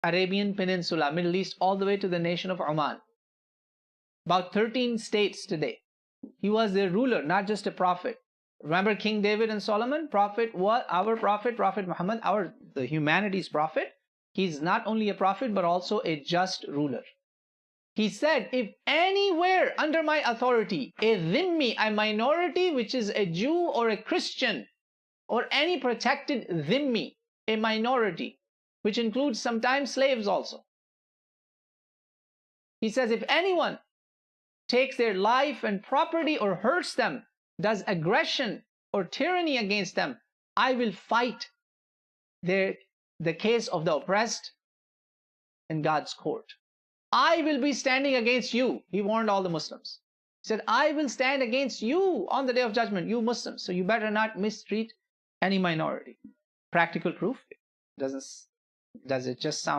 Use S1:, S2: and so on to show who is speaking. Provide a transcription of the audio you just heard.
S1: Arabian Peninsula, Middle East, all the way to the nation of Oman. About 13 states today. He was their ruler, not just a prophet. Remember King David and Solomon? Prophet, what? Our prophet, Prophet Muhammad, the humanity's prophet. He's not only a prophet, but also a just ruler. He said, if anywhere under my authority, a dhimmi, a minority, which is a Jew or a Christian, or any protected dhimmi, a minority, which includes sometimes slaves also. He says, if anyone takes their life and property or hurts them, does aggression or tyranny against them, I will fight the case of the oppressed in God's court. I will be standing against you. He warned all the Muslims. He said, I will stand against you on the day of judgment, you Muslims. So you better not mistreat any minority. Practical proof. Does it just sound like